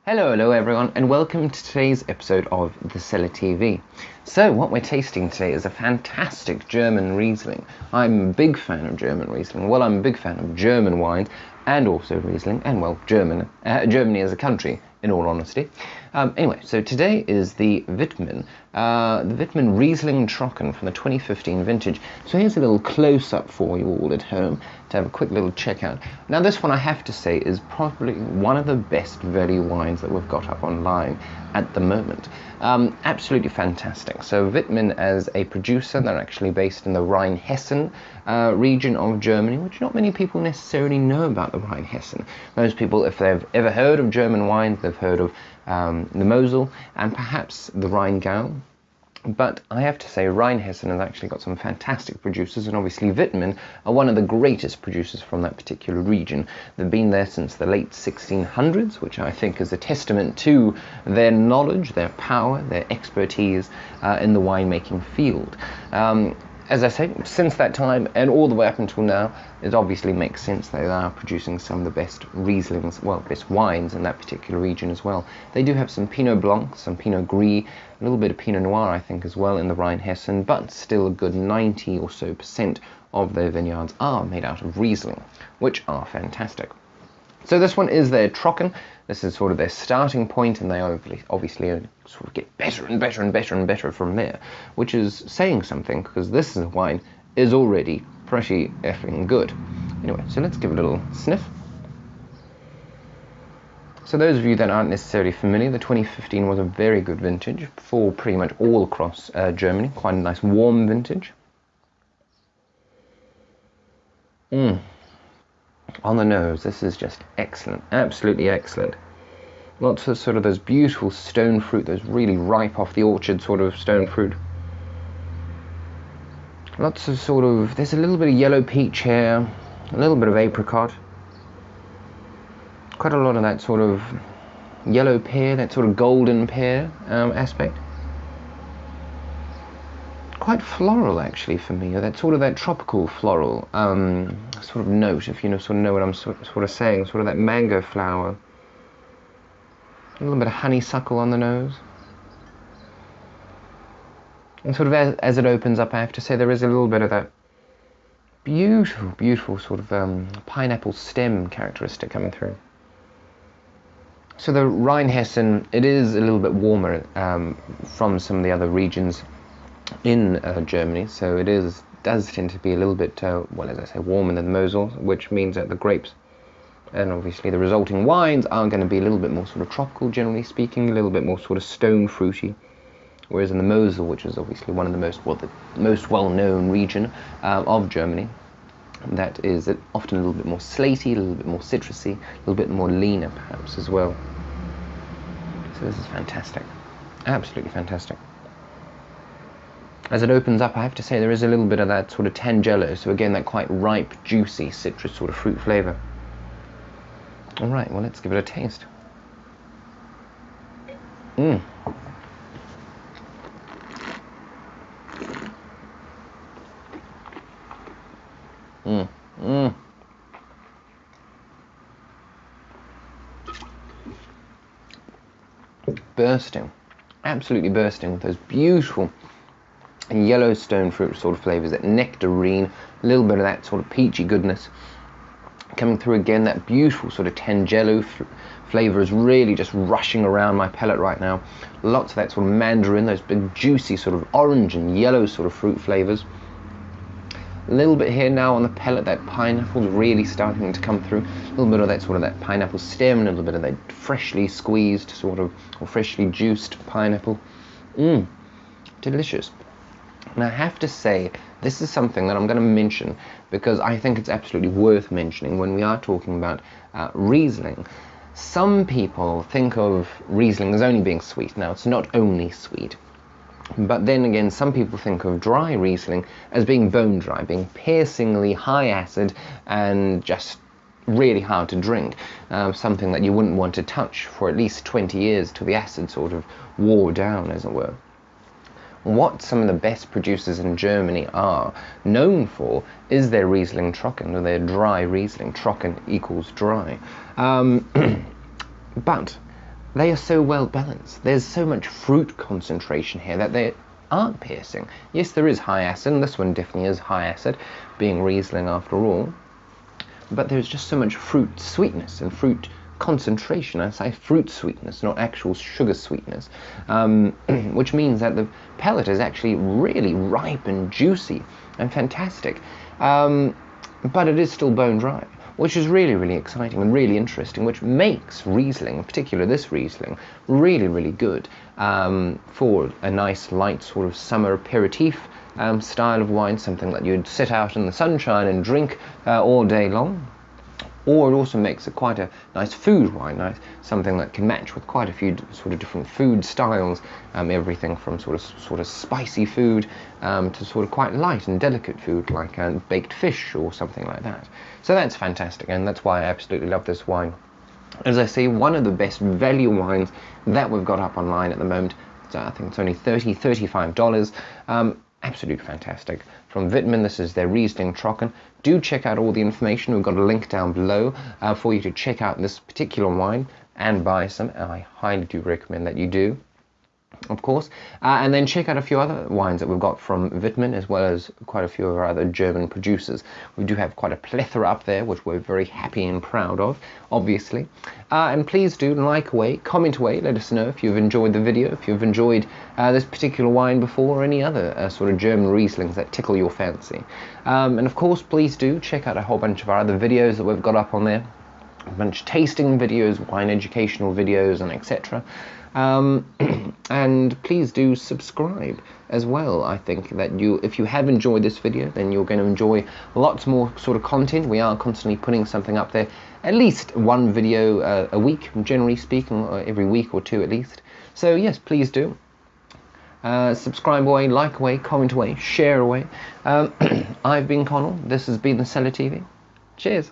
Hello everyone, and welcome to today's episode of the Cellar TV. So what we're tasting today is a fantastic German Riesling. I'm a big fan of German Riesling. Well, I'm a big fan of German wines and also Riesling, and well, Germany as a country, in all honesty. Anyway, so today is the Wittmann Riesling Trocken from the 2015 vintage. So here's a little close-up for you all at home to have a quick little check out. Now this one, I have to say, is probably one of the best value wines that we've got up online at the moment. Absolutely fantastic. So Wittmann, as a producer, they're actually based in the Rheinhessen region of Germany, which not many people necessarily know about the Rheinhessen. Most people, if they've ever heard of German wines, they've heard of the Mosel and perhaps the Rheingau. But I have to say, Rheinhessen has actually got some fantastic producers, and obviously Wittmann are one of the greatest producers from that particular region. They've been there since the late 1600s, which I think is a testament to their knowledge, their power, their expertise in the winemaking field. As I say, since that time and all the way up until now, it obviously makes sense they are producing some of the best Rieslings, well, best wines in that particular region as well. They do have some Pinot Blanc, some Pinot Gris, a little bit of Pinot Noir, I think, as well in the Rheinhessen, but still a good 90 or so % of their vineyards are made out of Riesling, which are fantastic. So this one is their Trocken. This is sort of their starting point, and they obviously sort of get better and better and better and better from there, which is saying something, because this wine is already pretty effing good. Anyway, so let's give it a little sniff. So those of you that aren't necessarily familiar, the 2015 was a very good vintage for pretty much all across Germany. Quite a nice warm vintage. On the nose, this is just excellent, absolutely excellent. Lots of sort of those beautiful stone fruit, those really ripe off the orchard sort of stone fruit. Lots of sort of, there's a little bit of yellow peach here, a little bit of apricot. Quite a lot of that sort of yellow pear, that sort of golden pear aspect. Quite floral actually for me, that sort of that tropical floral sort of note, if you sort of know what I'm sort of saying, sort of that mango flower. A little bit of honeysuckle on the nose. And sort of as it opens up, I have to say there is a little bit of that beautiful, beautiful sort of pineapple stem characteristic coming through. So the Rheinhessen, it is a little bit warmer from some of the other regions in Germany, so it does tend to be a little bit, well, as I say, warmer than the Mosel, which means that the grapes and obviously the resulting wines are going to be a little bit more sort of tropical, generally speaking, a little bit more sort of stone fruity, whereas in the Mosel, which is obviously one of the most well-known region of Germany, that is often a little bit more slaty, a little bit more citrusy, a little bit more leaner perhaps as well. So this is fantastic, absolutely fantastic. As it opens up, I have to say there is a little bit of that sort of Tangelo, so again that quite ripe, juicy citrus sort of fruit flavour. Alright, well, let's give it a taste. Bursting, absolutely bursting with those beautiful yellow stone fruit sort of flavours, that nectarine, a little bit of that sort of peachy goodness coming through again. That beautiful sort of Tangelo flavour is really just rushing around my palate right now. Lots of that sort of mandarin, those big juicy sort of orange and yellow sort of fruit flavours. A little bit here now on the palate, that pineapple's really starting to come through. A little bit of that sort of that pineapple stem, a little bit of that freshly squeezed sort of, or freshly juiced pineapple. Delicious. And I have to say, this is something that I'm going to mention because I think it's absolutely worth mentioning when we are talking about Riesling. Some people think of Riesling as only being sweet. Now, it's not only sweet. But then again, some people think of dry Riesling as being bone dry, being piercingly high acid and just really hard to drink. Something that you wouldn't want to touch for at least 20 years till the acid sort of wore down, as it were. What some of the best producers in Germany are known for is their Riesling Trocken, or their dry Riesling. Trocken equals dry. But they are so well balanced. There's so much fruit concentration here that they aren't piercing. Yes, there is high acid, and this one definitely is high acid, being Riesling after all. But there's just so much fruit sweetness and fruit concentration. I say fruit sweetness, not actual sugar sweetness, which means that the palate is actually really ripe and juicy and fantastic. But it is still bone dry, which is really, really exciting and really interesting, which makes Riesling, in particular this Riesling, really, really good for a nice light sort of summer aperitif style of wine, something that you'd sit out in the sunshine and drink all day long. Or it also makes it quite a nice food wine, something that can match with quite a few sort of different food styles, everything from sort of spicy food to sort of quite light and delicate food like baked fish or something like that. So that's fantastic, and that's why I absolutely love this wine. As I say, one of the best value wines that we've got up online at the moment. So I think it's only $35. Absolutely fantastic. From Wittmann, this is their Riesling Trocken. Do check out all the information. We've got a link down below for you to check out this particular wine and buy some. And I highly do recommend that you do, of course. And then check out a few other wines that we've got from Wittmann, as well as quite a few of our other German producers. We do have quite a plethora up there, which we're very happy and proud of, obviously. And please do like away, comment away, let us know if you've enjoyed the video, if you've enjoyed this particular wine before, or any other sort of German Rieslings that tickle your fancy. And of course, please do check out a whole bunch of our other videos that we've got up on there. A bunch of tasting videos, wine educational videos, and etc. And please do subscribe as well. I think that if you have enjoyed this video, then you're going to enjoy lots more sort of content. We are constantly putting something up there, at least one video a week, generally speaking, or every week or two at least. So yes, please do. Subscribe away, like away, comment away, share away. I've been Connal. This has been the Cellar TV. Cheers.